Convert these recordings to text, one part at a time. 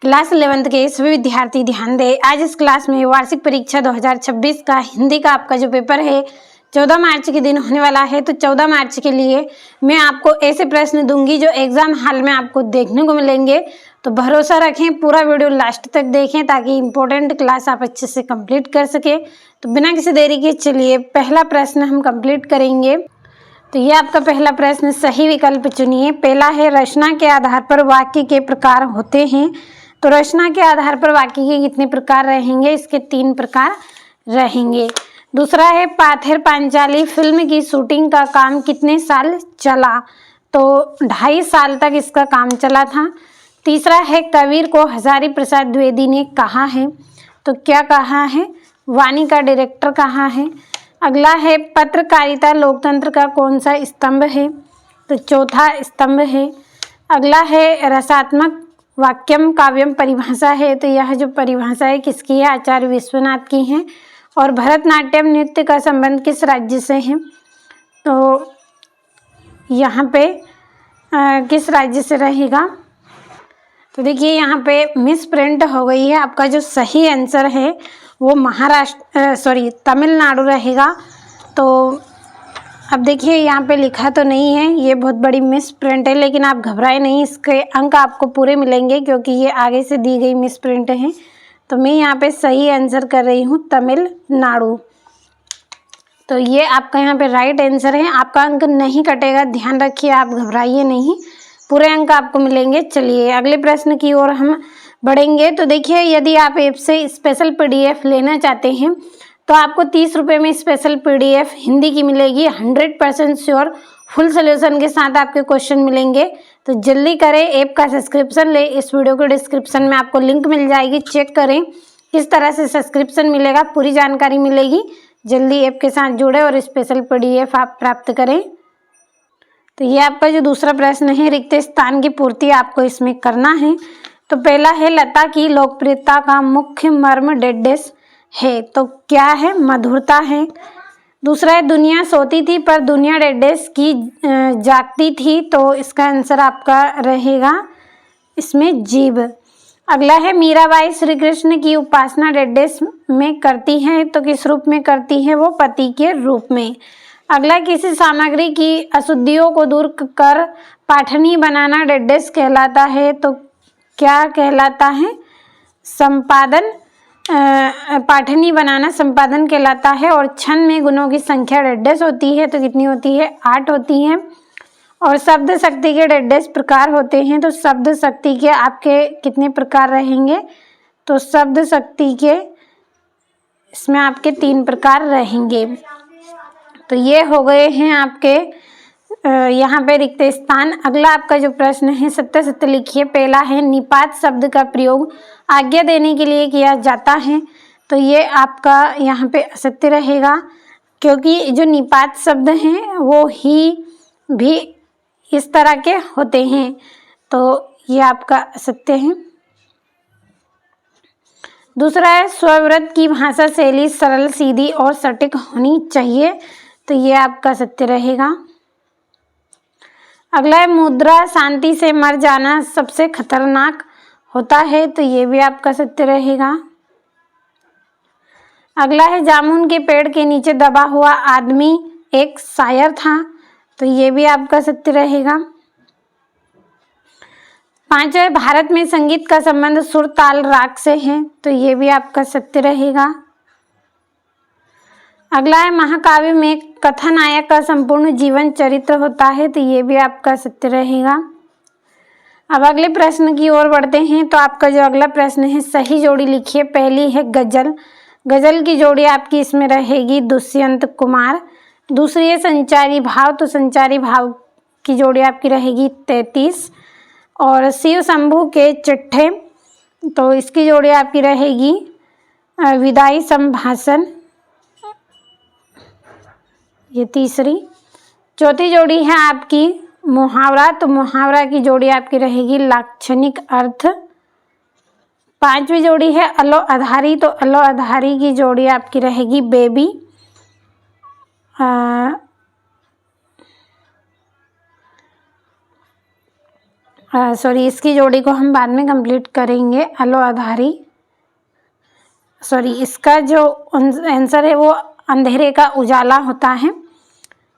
Class 11th के सभी विद्यार्थी ध्यान दें। आज इस क्लास में वार्षिक परीक्षा 2026 का हिंदी का आपका जो पेपर है 14 मार्च के दिन होने वाला है। तो 14 मार्च के लिए मैं आपको ऐसे प्रश्न दूंगी जो एग्जाम हॉल में आपको देखने को मिलेंगे। तो भरोसा रखें, पूरा वीडियो लास्ट तक देखें ताकि इम्पोर्टेंट क्लास आप अच्छे से कंप्लीट कर सके। तो बिना किसी देरी के चलिए पहला प्रश्न हम कंप्लीट करेंगे। तो ये आपका पहला प्रश्न, सही विकल्प चुनिए। पहला है रचना के आधार पर वाक्य के प्रकार होते हैं। तो रचना के आधार पर वाक्य के कितने प्रकार रहेंगे? इसके 3 प्रकार रहेंगे। दूसरा है पाथेर पांचाली फिल्म की शूटिंग का काम कितने साल चला? तो 2.5 साल तक इसका काम चला था। तीसरा है कबीर को हजारी प्रसाद द्विवेदी ने कहा है। तो क्या कहा है? वाणी का डायरेक्टर कहा है। अगला है पत्रकारिता लोकतंत्र का कौन सा स्तंभ है? तो चौथा स्तंभ है। अगला है रसात्मक वाक्यम काव्यम परिभाषा है। तो यह जो परिभाषा है किसकी है? आचार्य विश्वनाथ की है। और भरतनाट्यम नृत्य का संबंध किस राज्य से है? तो यहाँ पे किस राज्य से रहेगा? तो देखिए यहाँ पे मिस प्रिंट हो गई है। आपका जो सही आंसर है वो तमिलनाडु रहेगा। तो अब देखिए यहाँ पे लिखा तो नहीं है, ये बहुत बड़ी मिस प्रिंट है, लेकिन आप घबराए नहीं, इसके अंक आपको पूरे मिलेंगे क्योंकि ये आगे से दी गई मिस प्रिंट है। तो मैं यहाँ पे सही आंसर कर रही हूँ तमिलनाडु। तो ये आपका यहाँ पे राइट आंसर है। आपका अंक नहीं कटेगा, ध्यान रखिए, आप घबराइए नहीं, पूरे अंक आपको मिलेंगे। चलिए अगले प्रश्न की ओर हम बढ़ेंगे। तो देखिए यदि आप ऐप से स्पेशल PDF लेना चाहते हैं तो आपको 30 रुपये में स्पेशल PDF हिंदी की मिलेगी। 100% श्योर फुल सोल्यूशन के साथ आपके क्वेश्चन मिलेंगे। तो जल्दी करें, ऐप का सब्सक्रिप्शन ले। इस वीडियो के डिस्क्रिप्शन में आपको लिंक मिल जाएगी, चेक करें किस तरह से सब्सक्रिप्शन मिलेगा, पूरी जानकारी मिलेगी। जल्दी ऐप के साथ जुड़े और स्पेशल PDF आप प्राप्त करें। तो ये आपका जो दूसरा प्रश्न है, रिक्त स्थान की पूर्ति आपको इसमें करना है। तो पहला है लता की लोकप्रियता का मुख्य मर्म डेडेस है। तो क्या है? मधुरता है। दूसरा है दुनिया सोती थी पर दुनिया डेडेस की जागती थी। तो इसका आंसर आपका रहेगा इसमें जीव। अगला है मीराबाई श्री कृष्ण की उपासना डेडेस में करती हैं। तो किस रूप में करती है? वो पति के रूप में। अगला किसी सामग्री की अशुद्धियों को दूर कर पाठनी बनाना डेडेस कहलाता है। तो क्या कहलाता है? संपादन। पाठनी बनाना संपादन कहलाता है। और छंद में गुणों की संख्या डेडेस होती है। तो कितनी होती है? 8 होती है। और शब्द शक्ति के डेडेस प्रकार होते हैं। तो शब्द शक्ति के आपके कितने प्रकार रहेंगे? तो शब्द शक्ति के इसमें आपके 3 प्रकार रहेंगे। तो ये हो गए हैं आपके यहाँ पे रिक्त स्थान। अगला आपका जो प्रश्न है सत्य सत्य लिखिए। पहला है निपात शब्द का प्रयोग आज्ञा देने के लिए किया जाता है। तो ये आपका यहाँ पे असत्य रहेगा क्योंकि जो निपात शब्द हैं वो ही भी इस तरह के होते हैं। तो ये आपका असत्य है। दूसरा है स्वरवृत की भाषा शैली सरल सीधी और सटीक होनी चाहिए। तो ये आपका सत्य रहेगा। अगला है मुद्रा शांति से मर जाना सबसे खतरनाक होता है। तो ये भी आपका सत्य रहेगा। अगला है जामुन के पेड़ के नीचे दबा हुआ आदमी एक शायर था। तो ये भी आपका सत्य रहेगा। 5वां भारत में संगीत का संबंध सुर ताल राग से है। तो ये भी आपका सत्य रहेगा। अगला है महाकाव्य में कथानायक का संपूर्ण जीवन चरित्र होता है। तो ये भी आपका सत्य रहेगा। अब अगले प्रश्न की ओर बढ़ते हैं। तो आपका जो अगला प्रश्न है सही जोड़ी लिखिए। पहली है गजल। गजल की जोड़ी आपकी इसमें रहेगी दुष्यंत कुमार। दूसरी है संचारी भाव। तो संचारी भाव की जोड़ी आपकी रहेगी 33। और शिव शंभू के चिट्ठे, तो इसकी जोड़ी आपकी रहेगी विदाई संभाषण, ये तीसरी। चौथी जोड़ी है आपकी मुहावरा। तो मुहावरा की जोड़ी आपकी रहेगी लाक्षणिक अर्थ। 5वीं जोड़ी है अलो आधारी। तो अलो आधारी की जोड़ी आपकी रहेगी बेबी। इसकी जोड़ी को हम बाद में कंप्लीट करेंगे। अलो आधारी, इसका जो आंसर है वो अंधेरे का उजाला होता है,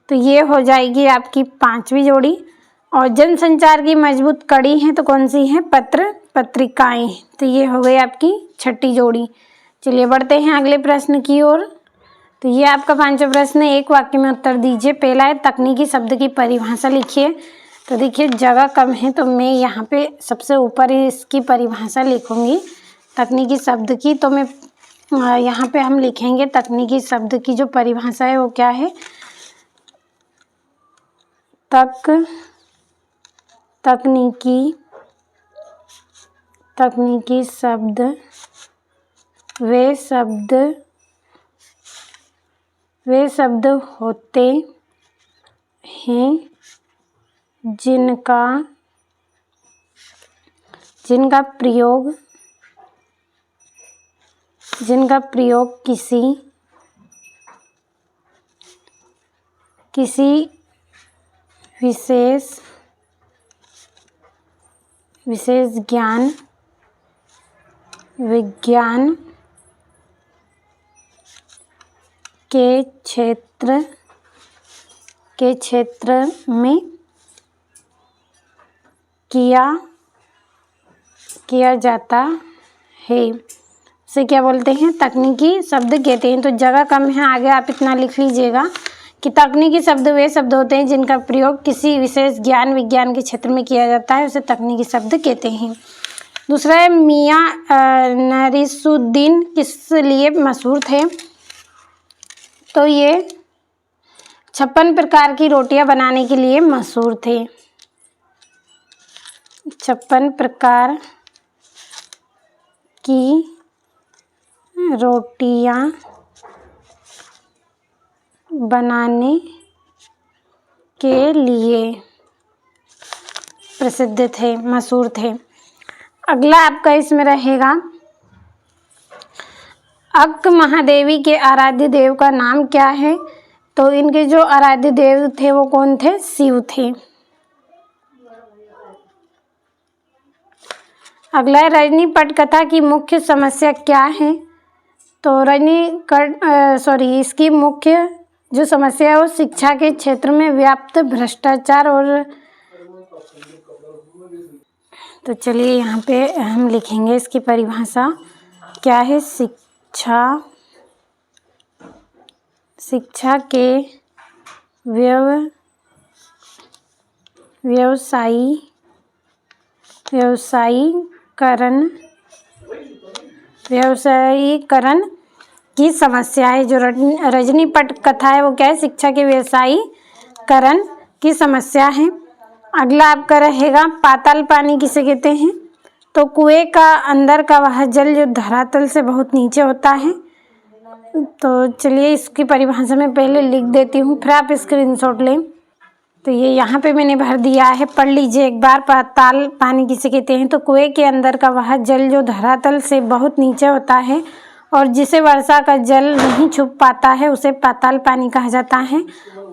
तो ये हो जाएगी आपकी 5वीं जोड़ी। और जनसंचार की मजबूत कड़ी है तो कौन सी है? पत्र पत्रिकाएं, तो ये हो गई आपकी 6ठी जोड़ी। चलिए बढ़ते हैं अगले प्रश्न की ओर। तो ये आपका 5वां प्रश्न है, एक वाक्य में उत्तर दीजिए। पहला है तकनीकी शब्द की परिभाषा लिखिए। तो देखिए जगह कम है तो मैं यहाँ पे सबसे ऊपर ही इसकी परिभाषा लिखूंगी तकनीकी शब्द की। तो मैं यहाँ पे हम लिखेंगे तकनीकी शब्द की जो परिभाषा है वो क्या है? तकनीकी शब्द वे शब्द होते हैं जिनका प्रयोग किसी विशेष ज्ञान विज्ञान के क्षेत्र में किया जाता है, उसे क्या बोलते हैं? तकनीकी शब्द कहते हैं। तो जगह कम है, आगे आप इतना लिख लीजिएगा कि तकनीकी शब्द वे शब्द होते हैं जिनका प्रयोग किसी विशेष ज्ञान विज्ञान के क्षेत्र में किया जाता है, उसे तकनीकी शब्द कहते हैं। दूसरा है मियां नरीसुद्दीन किस लिए मशहूर थे? तो ये 56 प्रकार की रोटियां बनाने के लिए मशहूर थे। 56 प्रकार की रोटियां बनाने के लिए प्रसिद्ध थे, मशहूर थे। अगला आपका इसमें रहेगा अक्क महादेवी के आराध्य देव का नाम क्या है? तो इनके जो आराध्य देव थे वो कौन थे? शिव थे। अगला है रजनी पटकथा की मुख्य समस्या क्या है? तो इसकी मुख्य जो समस्या है वो शिक्षा के क्षेत्र में व्याप्त भ्रष्टाचार और तो चलिए यहाँ पे हम लिखेंगे इसकी परिभाषा क्या है? शिक्षा के व्यवसायीकरण की समस्या है। जो रजनी पटकथा है वो क्या है? शिक्षा के व्यवसायीकरण की समस्या है। अगला आपका रहेगा पाताल पानी किसे कहते हैं? तो कुएं का अंदर का वह जल जो धरातल से बहुत नीचे होता है। तो चलिए इसकी परिभाषा में पहले लिख देती हूँ, फिर आप स्क्रीनशॉट लें। तो ये यहाँ पे मैंने भर दिया है, पढ़ लीजिए एक बार। पाताल पानी किसे कहते हैं? तो कुएं के अंदर का वह जल जो धरातल से बहुत नीचे होता है और जिसे वर्षा का जल नहीं छुप पाता है उसे पाताल पानी कहा जाता है।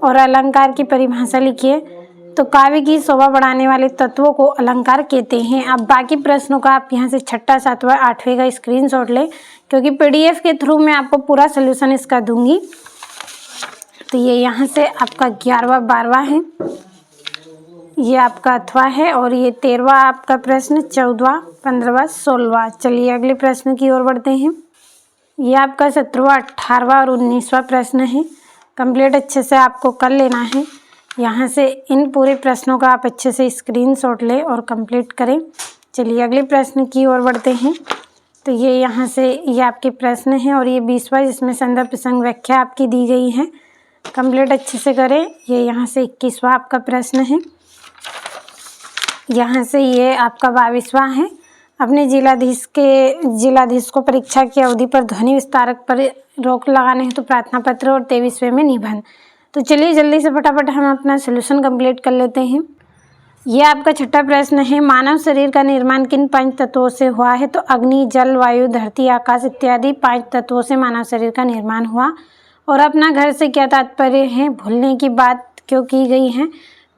और अलंकार की परिभाषा लिखिए। तो काव्य की शोभा बढ़ाने वाले तत्वों को अलंकार कहते हैं। अब बाकी प्रश्नों का आप यहाँ से 6ठा 7वां 8वें का स्क्रीनशॉट लें, क्योंकि PDF के थ्रू मैं आपको पूरा सोल्यूशन इसका दूंगी। तो ये यहाँ से आपका 11वां 12वां है, ये आपका 8वां है और ये 13वां आपका प्रश्न, 14वां 15वां 16वां। चलिए अगले प्रश्न की ओर बढ़ते हैं। ये आपका 17वां 18वां और 19वां प्रश्न है। कंप्लीट अच्छे से आपको कर लेना है। यहाँ से इन पूरे प्रश्नों का आप अच्छे से स्क्रीनशॉट लें और कंप्लीट करें। चलिए अगले प्रश्न की ओर बढ़ते हैं। तो ये यहाँ से ये आपके प्रश्न हैं और ये 20वां जिसमें संदर्भ प्रसंग व्याख्या आपकी दी गई है। कंप्लीट अच्छे से करें। ये यहाँ से 21वां आपका प्रश्न है। यहाँ से ये आपका 22वां है। अपने जिलाधीश को परीक्षा की अवधि पर ध्वनि विस्तारक पर रोक लगाने हेतु प्रार्थना पत्र और 23वें में निबंध। तो चलिए जल्दी से फटाफट हम अपना सोल्यूशन कंप्लीट कर लेते हैं। ये आपका 6ठा प्रश्न है। मानव शरीर का निर्माण किन 5 तत्वों से हुआ है? तो अग्नि, जल, वायु, धरती, आकाश इत्यादि 5 तत्वों से मानव शरीर का निर्माण हुआ। और अपना घर से क्या तात्पर्य है? भूलने की बात क्यों की गई है?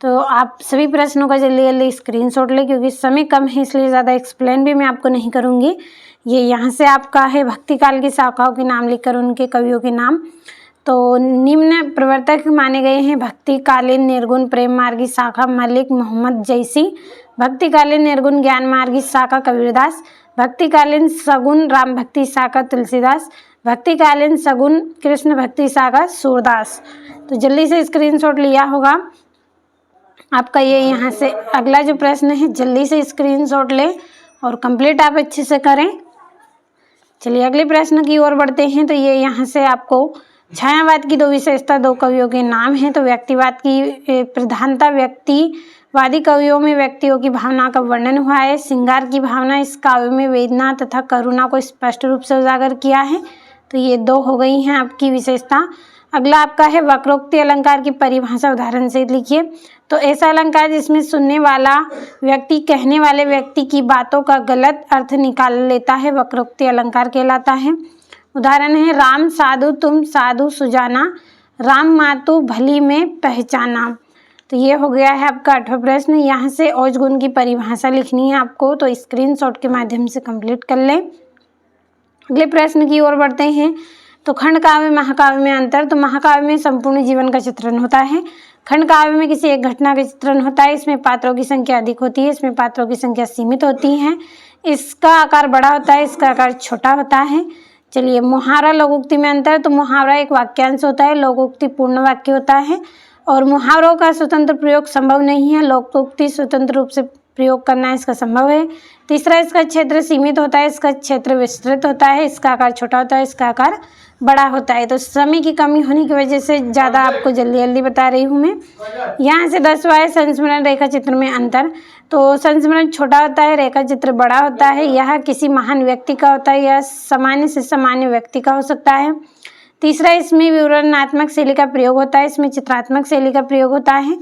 तो आप सभी प्रश्नों का जल्दी जल्दी स्क्रीनशॉट लें, क्योंकि समय कम है इसलिए ज़्यादा एक्सप्लेन भी मैं आपको नहीं करूँगी। ये यहाँ से आपका है भक्ति काल की शाखाओं के नाम लिखकर उनके कवियों के नाम। तो निम्न प्रवर्तक माने गए हैं भक्ति कालीन निर्गुण प्रेम मार्गी शाखा मलिक मोहम्मद जैसी, भक्ति कालीन निर्गुण ज्ञान मार्गी शाखा कबीरदास, भक्ति कालीन सगुण राम भक्ति शाखा तुलसीदास, भक्ति कालीन सगुण कृष्ण भक्ति शाखा सूरदास। तो जल्दी से स्क्रीनशॉट लिया होगा आपका। ये यहाँ से अगला जो प्रश्न है जल्दी से स्क्रीनशॉट लें और कंप्लीट आप अच्छे से करें। चलिए अगले प्रश्न की ओर बढ़ते हैं। तो ये यहाँ से आपको छायावाद की 2 विशेषता 2 कवियों के नाम हैं। तो व्यक्तिवाद की प्रधानता, व्यक्तिवादी कवियों में व्यक्तियों की भावना का वर्णन हुआ है। श्रृंगार की भावना इस काव्य में वेदना तथा करुणा को स्पष्ट रूप से उजागर किया है। तो ये 2 हो गई हैं आपकी विशेषता। अगला आपका है वक्रोक्ति अलंकार की परिभाषा उदाहरण से लिखिए। तो ऐसा अलंकार जिसमें सुनने वाला व्यक्ति कहने वाले व्यक्ति की बातों का गलत अर्थ निकाल लेता है, वक्रोक्ति अलंकार कहलाता है। उदाहरण है राम साधु तुम साधु सुजाना, राम मातु भली में पहचाना। तो ये हो गया है आपका 8वां प्रश्न। यहाँ से औज गुण की परिभाषा लिखनी है आपको, तो स्क्रीनशॉट के माध्यम से कंप्लीट कर लें। अगले प्रश्न की ओर बढ़ते हैं। तो खंड काव्य महाकाव्य में अंतर। तो महाकाव्य में संपूर्ण जीवन का चित्रण होता है, खंड काव्य में किसी एक घटना का चित्रण होता है। इसमें पात्रों की संख्या अधिक होती है, इसमें पात्रों की संख्या सीमित होती है, इसका आकार बड़ा होता है, इसका आकार छोटा होता है। चलिए मुहावरा लोकोक्ति में अंतर। तो मुहावरा एक वाक्यांश होता है, लोकोक्ति पूर्ण वाक्य होता है और मुहावरों का स्वतंत्र प्रयोग संभव नहीं है, लोकोक्ति स्वतंत्र रूप से प्रयोग करना इसका संभव है। तीसरा, इसका क्षेत्र सीमित होता है, इसका क्षेत्र विस्तृत होता है, इसका आकार छोटा होता है, इसका आकार बड़ा होता है। तो समय की कमी होने की वजह से ज़्यादा आपको जल्दी जल्दी बता रही हूँ मैं। यहाँ से 10वां है संस्मरण रेखा चित्र में अंतर। तो संस्मरण छोटा होता है, रेखा चित्र बड़ा होता है। यह किसी महान व्यक्ति का होता है, यह सामान्य से सामान्य व्यक्ति का हो सकता है। तीसरा, इसमें विवरणात्मक शैली का प्रयोग होता है, इसमें चित्रात्मक शैली का प्रयोग होता है।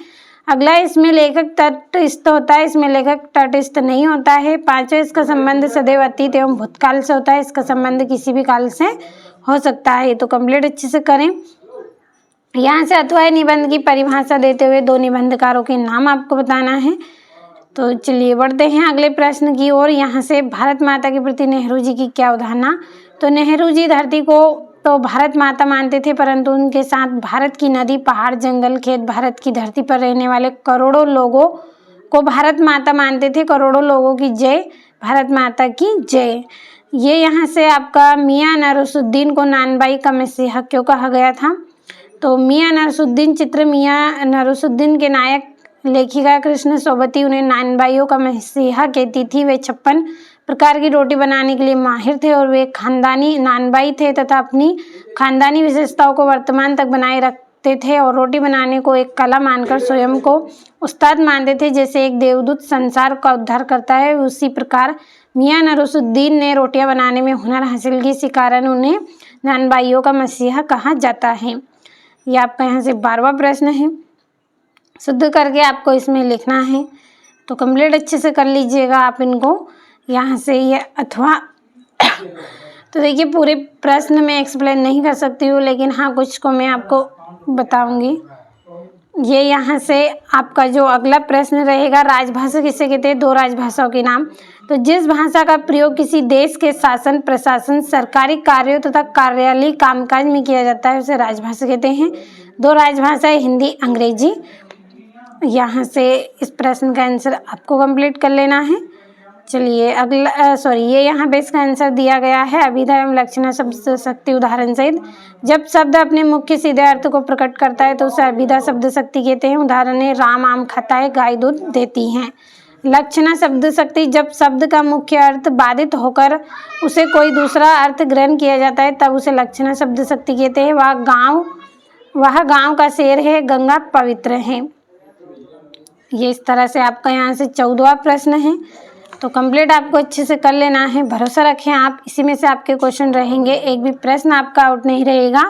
अगला, इसमें लेखक तटस्थ होता है, इसमें लेखक तटस्थ नहीं होता है। 5वां, इसका संबंध सदैव अतीत एवं भूतकाल से होता है, इसका संबंध किसी भी काल से हो सकता है। तो कंप्लीट अच्छे से करें। यहाँ से अथवा निबंध की परिभाषा देते हुए 2 निबंधकारों के नाम आपको बताना है। तो चलिए बढ़ते हैं अगले प्रश्न की ओर। यहाँ से भारत माता के प्रति नेहरू जी की क्या अवधारणा। तो नेहरू जी धरती को तो भारत माता मानते थे, परंतु उनके साथ भारत की नदी, पहाड़, जंगल, खेत, भारत की धरती पर रहने वाले करोड़ों लोगों को भारत माता मानते थे। करोड़ों लोगों की जय, भारत माता की जय। ये यहाँ से आपका मियाँ नरसुद्दीन को नानबाई का मसीहा क्यों कहा गया था। तो मियाँ नरसुद्दीन चित्र मियाँ नरसुद्दीन के नायक लेखिका कृष्ण सोबती उन्हें नानबाइयों का मसीहा कहती थी। वे 56 प्रकार की रोटी बनाने के लिए माहिर थे और वे खानदानी नानबाई थे तथा अपनी खानदानी विशेषताओं को वर्तमान तक बनाए रखते थे और रोटी बनाने को एक कला मानकर स्वयं को उस्ताद मानते थे। जैसे एक देवदूत संसार का उद्धार करता है, उसी प्रकार मियाँ नरसुद्दीन ने रोटियां बनाने में हुनर हासिल की, इसी कारण उन्हें नानबाइयों का मसीहा कहा जाता है। यह आपका यहाँ से 12वां प्रश्न है, शुद्ध करके आपको इसमें लिखना है। तो कंप्लीट अच्छे से कर लीजिएगा आप इनको। यहाँ से ये अथवा तो देखिए पूरे प्रश्न में एक्सप्लेन नहीं कर सकती हूँ, लेकिन हाँ कुछ को मैं आपको बताऊंगी। ये यहाँ से आपका जो अगला प्रश्न रहेगा, राजभाषा किसे कहते हैं। 2 राजभाषाओं के नाम। तो जिस भाषा का प्रयोग किसी देश के शासन, प्रशासन, सरकारी कार्यों तथा कार्यालयीय कामकाज में किया जाता है उसे राजभाषा कहते हैं। 2 राजभाषाएं हिंदी, अंग्रेजी। यहाँ से इस प्रश्न का आंसर आपको कंप्लीट कर लेना है। चलिए अगला ये यहाँ पे इसका आंसर दिया गया है, अभिधा एवं लक्षणा शब्द शक्ति उदाहरण सहित। जब शब्द अपने मुख्य सीधे अर्थ को प्रकट करता है तो उसे अभिधा शब्द शक्ति कहते हैं। उदाहरण है राम आम खाता है, गाय दूध देती है। लक्षणा शब्द शक्ति, जब शब्द का मुख्य अर्थ बाधित होकर उसे कोई दूसरा अर्थ ग्रहण किया जाता है तब उसे लक्षणा शब्द शक्ति कहते हैं। वह गाँव का शेर है, गंगा पवित्र है। ये इस तरह से आपका यहाँ से 14वां प्रश्न है। तो कंप्लीट आपको अच्छे से कर लेना है, भरोसा रखें आप, इसी में से आपके क्वेश्चन रहेंगे, एक भी प्रश्न आपका आउट नहीं रहेगा।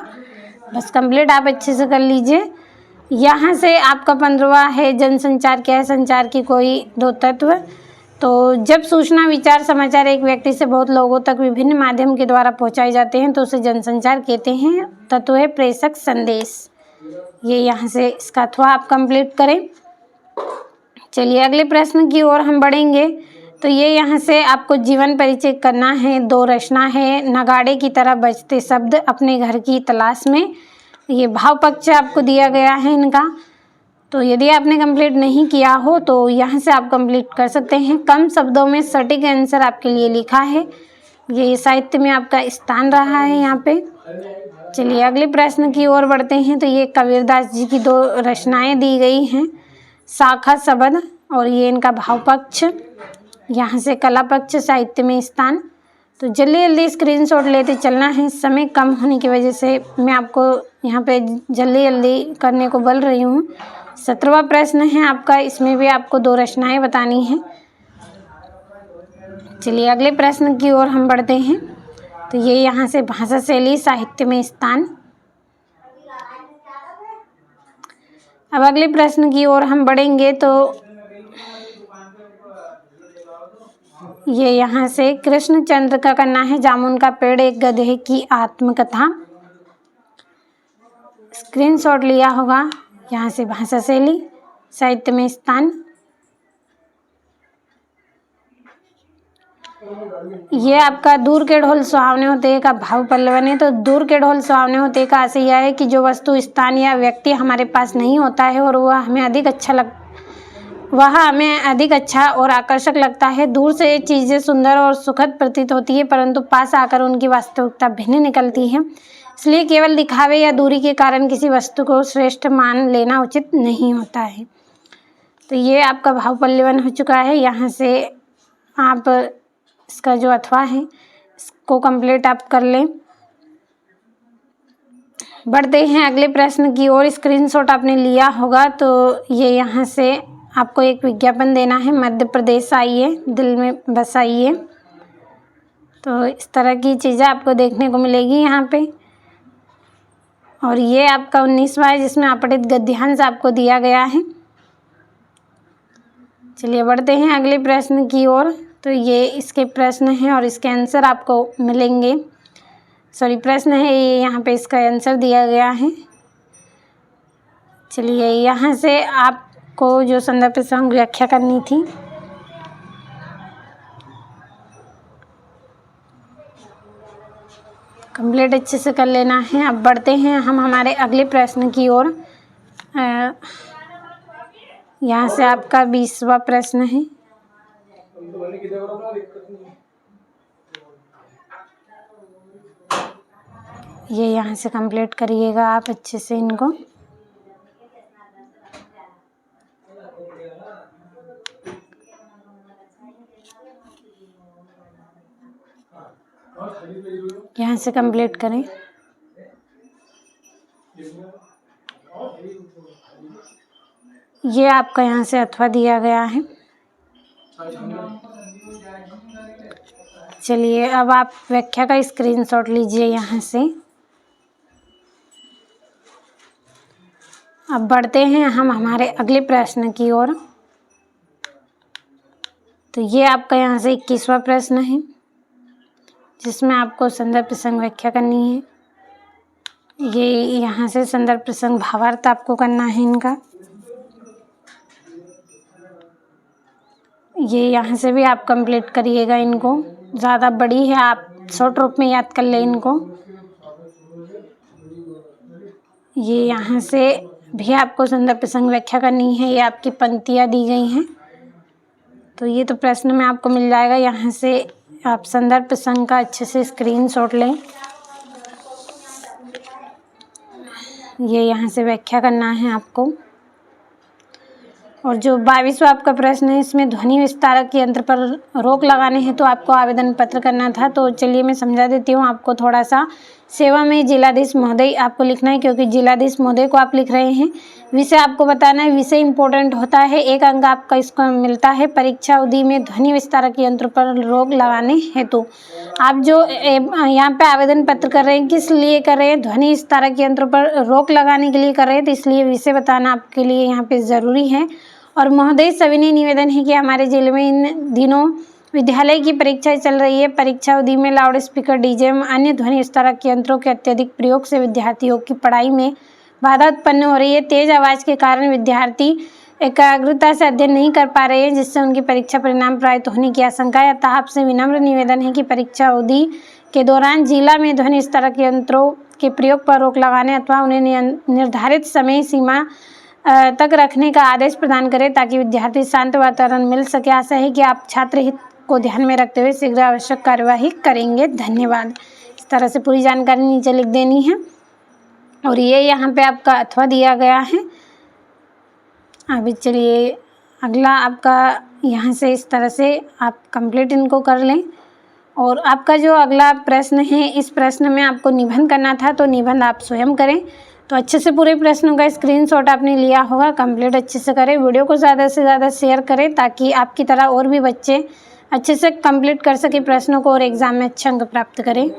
बस कंप्लीट आप अच्छे से कर लीजिए। यहाँ से आपका 15वां है, जनसंचार क्या है। संचार की कोई 2 तत्व। तो जब सूचना, विचार, समाचार एक व्यक्ति से बहुत लोगों तक विभिन्न माध्यम के द्वारा पहुँचाए जाते हैं तो उसे जनसंचार कहते हैं। तत्व है प्रेषक, संदेश। ये यहाँ से इसका अथवा आप कंप्लीट करें। चलिए अगले प्रश्न की ओर हम बढ़ेंगे। तो ये यहाँ से आपको जीवन परिचय करना है। 2 रचना है। नगाड़े की तरह बजते शब्द, अपने घर की तलाश में। ये भाव पक्ष आपको दिया गया है इनका। तो यदि आपने कंप्लीट नहीं किया हो तो यहाँ से आप कंप्लीट कर सकते हैं। कम शब्दों में सटीक आंसर आपके लिए लिखा है। ये साहित्य में आपका स्थान रहा है यहाँ पे। चलिए अगले प्रश्न की ओर बढ़ते हैं। तो ये कबीरदास जी की 2 रचनाएं दी गई हैं। शाखा शब्द और ये इनका भाव पक्ष। यहाँ से कला पक्ष, साहित्य में स्थान। तो जल्दी जल्दी स्क्रीनशॉट लेते चलना है। समय कम होने की वजह से मैं आपको यहाँ पे जल्दी जल्दी करने को बोल रही हूँ। 17वां प्रश्न है आपका, इसमें भी आपको 2 रचनाएं बतानी हैं। चलिए अगले प्रश्न की ओर हम बढ़ते हैं। तो ये यहाँ से भाषा शैली, साहित्य में स्थान। अब अगले प्रश्न की ओर हम बढ़ेंगे। तो ये यहाँ से कृष्णचंद्र का करना है। जामुन का पेड़, एक गधे की आत्मकथा। स्क्रीनशॉट लिया होगा। यहाँ से भाषा शैली, साहित्य में स्थान। ये आपका दूर के ढोल सुहावने होते का भाव पल्लवन है। तो दूर के ढोल सुहावने होते का अर्थ यह है कि जो वस्तु, स्थान या व्यक्ति हमारे पास नहीं होता है और वह हमें अधिक अच्छा और आकर्षक लगता है। दूर से ये चीज़ें सुंदर और सुखद प्रतीत होती है, परंतु पास आकर उनकी वास्तविकता भिन्न निकलती है। इसलिए केवल दिखावे या दूरी के कारण किसी वस्तु को श्रेष्ठ मान लेना उचित नहीं होता है। तो ये आपका भाव पल्लवन हो चुका है। यहाँ से आप इसका जो अथवा है इसको कंप्लीट आप कर लें। बढ़ते हैं अगले प्रश्न की ओर। स्क्रीनशॉट आपने लिया होगा। तो ये यहाँ से आपको एक विज्ञापन देना है। मध्य प्रदेश आइए, दिल में बसाइए। तो इस तरह की चीज़ें आपको देखने को मिलेगी यहाँ पे। और ये आपका 19वां है, जिसमें अपठित गद्यांश आपको दिया गया है। चलिए बढ़ते हैं अगले प्रश्न की ओर। तो ये इसके प्रश्न हैं और इसके आंसर आपको मिलेंगे। प्रश्न है ये, यहाँ पे इसका आंसर दिया गया है। चलिए यहाँ से आपको जो संदर्भ प्रसंग व्याख्या करनी थी, कंप्लीट अच्छे से कर लेना है। अब बढ़ते हैं हम हमारे अगले प्रश्न की ओर। यहाँ से आपका 20वां प्रश्न है। ये यहाँ से कंप्लीट करिएगा आप अच्छे से इनको। यहाँ से कंप्लीट करें। ये आपका यहाँ से अथवा दिया गया है। चलिए अब आप व्याख्या का स्क्रीनशॉट लीजिए यहाँ से। अब बढ़ते हैं हम हमारे अगले प्रश्न की ओर। तो ये आपका यहाँ से 21वां प्रश्न है, जिसमें आपको संदर्भ प्रसंग व्याख्या करनी है। ये यहाँ से संदर्भ प्रसंग भावार्थ आपको करना है इनका। ये यहाँ से भी आप कंप्लीट करिएगा इनको। ज़्यादा बड़ी है, आप शॉर्ट रूप में याद कर लें इनको। ये यहाँ से भी आपको संदर्भ प्रसंग व्याख्या करनी है। ये आपकी पंक्तियाँ दी गई हैं। तो ये तो प्रश्न में आपको मिल जाएगा। यहाँ से आप संदर्भ प्रसंग का अच्छे से स्क्रीनशॉट लें। ये यहाँ से व्याख्या करना है आपको। और जो 22वां आपका प्रश्न है, इसमें ध्वनि विस्तारक यंत्र पर रोक लगाने हैं तो आपको आवेदन पत्र करना था। तो चलिए मैं समझा देती हूँ आपको थोड़ा सा। सेवा में जिलाधीश महोदय आपको लिखना है, क्योंकि जिलाधीश महोदय को आप लिख रहे हैं। विषय आपको बताना है, विषय इंपॉर्टेंट होता है। 1 अंक आपका इसको मिलता है। परीक्षा अवधि में ध्वनि विस्तारक यंत्र पर रोक लगाने हेतु आप जो यहाँ पे आवेदन पत्र कर रहे हैं, किस लिए कर रहे हैं? ध्वनि विस्तारक यंत्र पर रोक लगाने के लिए कर रहे हैं। तो इसलिए विषय बताना आपके लिए यहाँ पे ज़रूरी है। और महोदय सविनय निवेदन है कि हमारे जिले में इन दिनों विद्यालय की परीक्षाएं चल रही है। परीक्षा अवधि में लाउड स्पीकर, डीजे एवं अन्य ध्वनि विस्तारक यंत्रों के अत्यधिक प्रयोग से विद्यार्थियों की पढ़ाई में बाधा उत्पन्न हो रही है। तेज आवाज़ के कारण विद्यार्थी एकाग्रता से अध्ययन नहीं कर पा रहे हैं, जिससे उनकी परीक्षा परिणाम प्रभावित होने की आशंका है। अतः आपसे विनम्र निवेदन है कि परीक्षा अवधि के दौरान जिला में ध्वनि स्तर के यंत्रों के प्रयोग पर रोक लगाने अथवा उन्हें निर्धारित समय सीमा तक रखने का आदेश प्रदान करें, ताकि विद्यार्थी शांत वातावरण मिल सके। आशा है कि आप छात्र हित को ध्यान में रखते हुए शीघ्र आवश्यक कार्यवाही करेंगे। धन्यवाद। इस तरह से पूरी जानकारी नीचे लिख देनी है और ये यहाँ पे आपका अथवा दिया गया है। अभी चलिए अगला आपका यहाँ से इस तरह से आप कंप्लीट इनको कर लें। और आपका जो अगला प्रश्न है, इस प्रश्न में आपको निबंध करना था, तो निबंध आप स्वयं करें। तो अच्छे से पूरे प्रश्नों का स्क्रीनशॉट आपने लिया होगा, कंप्लीट अच्छे से करें। वीडियो को ज़्यादा से ज़्यादा शेयर करें, ताकि आपकी तरह और भी बच्चे अच्छे से कंप्लीट कर सके प्रश्नों को और एग्ज़ाम में अच्छे अंक प्राप्त करें।